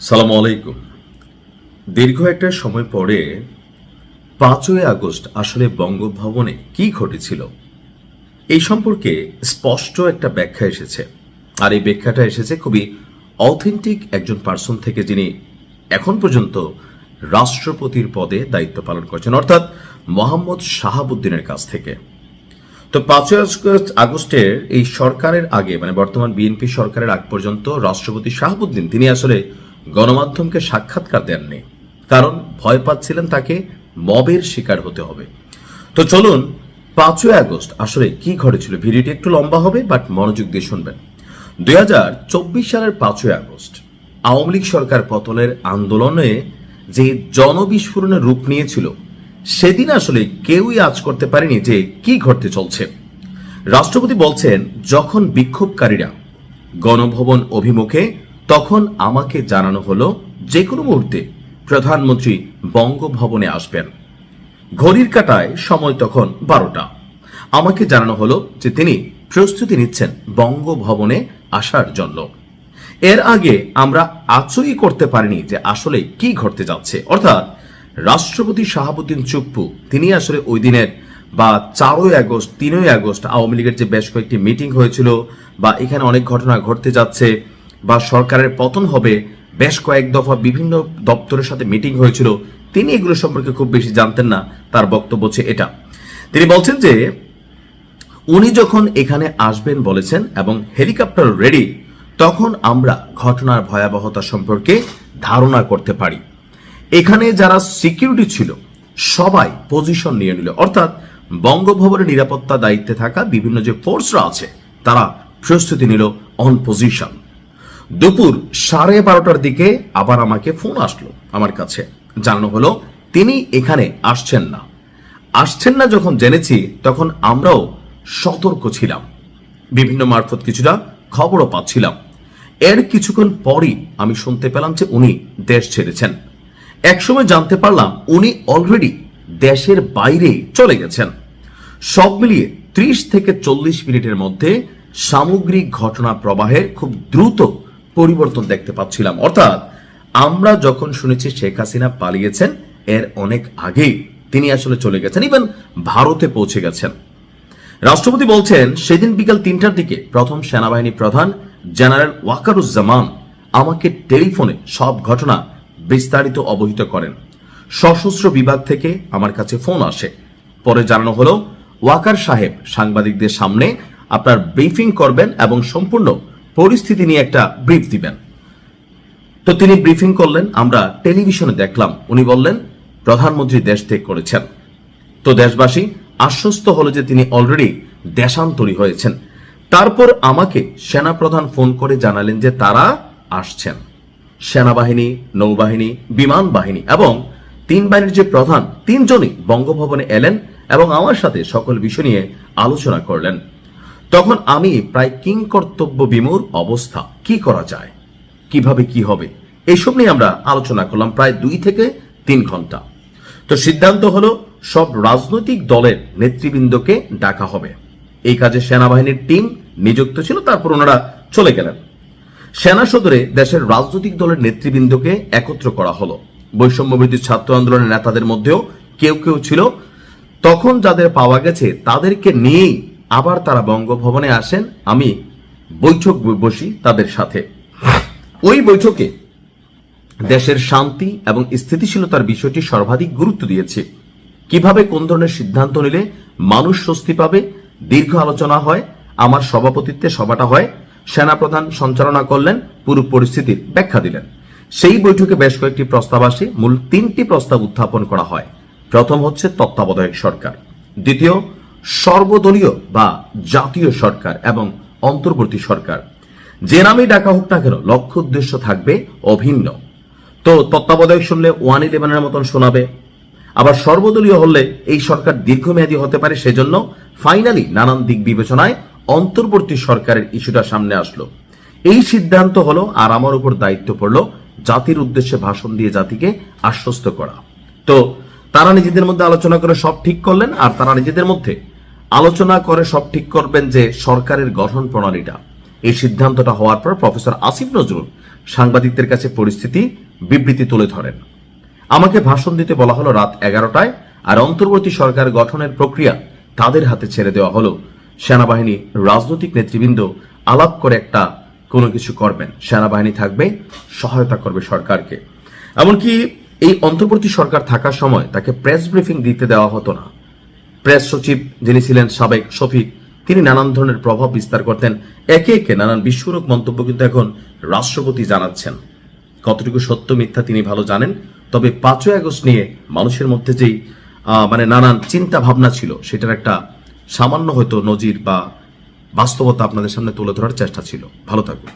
সালাম আলাইকুম। দীর্ঘ একটা সময় পরে 5ই আগস্ট আসলে বঙ্গভবনে কি ঘটেছিল এই সম্পর্কে স্পষ্ট একটা ব্যাখ্যা এসেছে। আর এই ব্যাখ্যাটা এসেছে খুবই অথেন্টিক একজন পার্সন থেকে, যিনি এখন পর্যন্ত রাষ্ট্রপতির পদে দায়িত্ব পালন করছেন, অর্থাৎ মোহাম্মদ শাহাবুদ্দিনের কাছ থেকে। তো 5ই আগস্টের এই সরকারের আগে, মানে বর্তমান বিএনপি সরকারের আগ পর্যন্ত রাষ্ট্রপতি শাহাবুদ্দিন তিনি আসলে গণমাধ্যমকে সাক্ষাৎকার দেননি, কারণ ভয় পাচ্ছিলেন তাকে মবের শিকার হতে হবে। তো চলুন 5ই আগস্ট আসলে কি ঘটেছিল। ভিডিওটি একটু লম্বা হবে, বাট মনোযোগ দিয়ে শুনবেন। 2024 সালের 5ই আগস্ট আওয়ামী লীগ সরকার পতনের আন্দোলনে যে জনবিস্ফোরণের রূপ নিয়েছিল, সেদিন আসলে কেউই আজ করতে পারেনি যে কি ঘটতে চলছে। রাষ্ট্রপতি বলছেন, যখন বিক্ষোভকারীরা গণভবন অভিমুখে, তখন আমাকে জানানো হলো যে কোনো মুহূর্তে প্রধানমন্ত্রী বঙ্গভবনে আসবেন। ঘড়ির কাঁটায় সময় তখন 12টা। আমাকে জানানো হলো যে তিনি প্রস্তুতি নিচ্ছেন বঙ্গভবনে আসার জন্য। এর আগে আমরা আচরই করতে পারিনি যে আসলে কি ঘটতে যাচ্ছে। অর্থাৎ রাষ্ট্রপতি শাহাবুদ্দিন চুপ্পু তিনি আসলে ওই দিনের বা 4ই আগস্ট 3ই আগস্ট আওয়ামী লীগের যে বেশ কয়েকটি মিটিং হয়েছিল, বা এখানে অনেক ঘটনা ঘটতে যাচ্ছে, বা সরকারের পতন হবে, বেশ কয়েক দফা বিভিন্ন দপ্তরের সাথে মিটিং হয়েছিল, তিনি এগুলো সম্পর্কে খুব বেশি জানতেন না। তার বক্তব্য হচ্ছে এটা, তিনি বলছেন যে উনি যখন এখানে আসবেন বলেছেন এবং হেলিকপ্টার রেডি, তখন আমরা ঘটনার ভয়াবহতা সম্পর্কে ধারণা করতে পারি। এখানে যারা সিকিউরিটি ছিল সবাই পজিশন নিয়ে নিল, অর্থাৎ বঙ্গভবনের নিরাপত্তা দায়িত্বে থাকা বিভিন্ন যে ফোর্সরা আছে তারা প্রস্তুতি নিল অন পজিশন। দুপুর 12:30টার দিকে আবার আমাকে ফোন আসলো, আমার কাছে জানানো হলো তিনি এখানে আসছেন না। যখন জেনেছি তখন আমরাও সতর্ক ছিলাম, বিভিন্ন মারফত কিছুটা খবরও পাচ্ছিলাম। এর কিছুক্ষণ পরই আমি শুনতে পেলাম যে উনি দেশ ছেড়েছেন। একসময় জানতে পারলাম উনি অলরেডি দেশের বাইরে চলে গেছেন। সব মিলিয়ে 30 থেকে 40 মিনিটের মধ্যে সামগ্রিক ঘটনা প্রবাহের খুব দ্রুত পরিবর্তন দেখতে পাচ্ছিলাম। অর্থাৎ আমরা যখন শুনেছি শেখ হাসিনা পালিয়েছেন, এর অনেক আগেই তিনি আসলে চলে গেছেন, ইভেন ভারতে পৌঁছে গেছেন। রাষ্ট্রপতি বলছেন, সেদিন বিকাল 3টার দিকে প্রথম সেনাবাহিনী প্রধান জেনারেল ওয়াকারুজ্জামান আমাকে টেলিফোনে সব ঘটনা বিস্তারিত অবহিত করেন। সশস্ত্র বিভাগ থেকে আমার কাছে ফোন আসে। পরে জানানো হলো ওয়াকার সাহেব সাংবাদিকদের সামনে আপনার ব্রিফিং করবেন এবং সম্পূর্ণ পরিস্থিতি নিয়ে একটা ব্রিফ দিবেন। তো তিনি ব্রিফিং করলেন, আমরা টেলিভিশনে দেখলাম। উনি বললেন প্রধানমন্ত্রী দেশ ত্যাগ করেছেন। তো দেশবাসী আশ্বস্ত হলো যে তিনি অলরেডি দেশান্তরী হয়েছেন। তারপর আমাকে সেনাপ্রধান ফোন করে জানালেন যে তারা আসছেন। সেনাবাহিনী, নৌবাহিনী, বিমান বাহিনী এবং 3 বাহিনীর যে প্রধান 3 জনই বঙ্গভবনে এলেন এবং আমার সাথে সকল বিষয় নিয়ে আলোচনা করলেন। তখন আমি প্রায় কিংকর্তব্য বিমূঢ় অবস্থা, কি করা যায়, কিভাবে কি হবে, এইসব নিয়ে আমরা আলোচনা করলাম প্রায় 2 থেকে 3 ঘন্টা। তো সিদ্ধান্ত হলো সব রাজনৈতিক দলের নেতৃবৃন্দকে ডাকা হবে। এই কাজে সেনাবাহিনীর টিম নিযুক্ত ছিল। তারপর ওনারা চলে গেলেন। সেনা সদরে দেশের রাজনৈতিক দলের নেতৃবৃন্দকে একত্র করা হলো। বৈষম্যবিরোধী ছাত্র আন্দোলনের নেতাদের মধ্যেও কেউ কেউ ছিল। তখন যাদের পাওয়া গেছে তাদেরকে নিয়েই আবার তারা বঙ্গভবনে আসেন। আমি বৈঠক বসি তাদের সাথে। ওই বৈঠকে দেশের শান্তি এবং স্থিতিশীলতার বিষয়টি সর্বাধিক গুরুত্ব দিয়েছে। কিভাবে কোন ধরনের সিদ্ধান্ত নিলে মানুষ স্বস্তি পাবে, দীর্ঘ আলোচনা হয়। আমার সভাপতিত্বে সভাটা হয়। সেনাপ্রধান সঞ্চালনা করলেন, পুরো পরিস্থিতির ব্যাখ্যা দিলেন। সেই বৈঠকে বেশ কয়েকটি প্রস্তাব আসে। মূল 3টি প্রস্তাব উত্থাপন করা হয়। প্রথম হচ্ছে তত্ত্বাবধায়ক সরকার, দ্বিতীয় সর্বদলীয় বা জাতীয় সরকার এবং অন্তর্বর্তী সরকার। যে নামেই ডাকা হোক না কেন, লক্ষ্য উদ্দেশ্য থাকবে অভিন্ন। তো তত্ত্বাবধায়ক শুনলে 111-এর মতন শোনাবে। আবার সর্বদলীয় হলে এই সরকার দীর্ঘমেয়াদী হতে পারে, সেজন্য ফাইনালি নানান দিক বিবেচনায় অন্তর্বর্তী সরকারের ইস্যুটা সামনে আসলো। এই সিদ্ধান্ত হলো, আর আমার উপর দায়িত্ব পড়লো জাতির উদ্দেশ্যে ভাষণ দিয়ে জাতিকে আশ্বস্ত করা। তো তারা নিজেদের মধ্যে আলোচনা করে সব ঠিক করলেন। আর তারা নিজেদের মধ্যে আলোচনা করে সব ঠিক করবেন যে সরকারের গঠন প্রণালীটা। এই সিদ্ধান্তটা হওয়ার পর প্রফেসর আসিফ নজরুল সাংবাদিকদের কাছে পরিস্থিতি বিবৃতি তুলে ধরেন। আমাকে ভাষণ দিতে বলা হলো রাত 11টায়, আর অন্তর্বর্তী সরকার গঠনের প্রক্রিয়া তাদের হাতে ছেড়ে দেওয়া হলো। সেনাবাহিনী রাজনৈতিক নেতৃবৃন্দ আলাপ করে একটা কোনো কিছু করবেন, সেনাবাহিনী থাকবে, সহায়তা করবে সরকারকে। এমনকি এই অন্তর্বর্তী সরকার থাকার সময় তাকে প্রেস ব্রিফিং দিতে দেওয়া হতো না। প্রেস সচিব যিনি ছিলেন সাবেক শফিক, তিনি নানান ধরনের প্রভাব বিস্তার করতেন। একে একে নানান বিস্ফোরক মন্তব্য কিন্তু এখন রাষ্ট্রপতি জানাচ্ছেন। কতটুকু সত্য মিথ্যা তিনি ভালো জানেন। তবে 5ই আগস্ট নিয়ে মানুষের মধ্যে যেই নানান চিন্তা ভাবনা ছিল, সেটার একটা সামান্য হয়তো নজির বা বাস্তবতা আপনাদের সামনে তুলে ধরার চেষ্টা ছিল। ভালো থাকুন।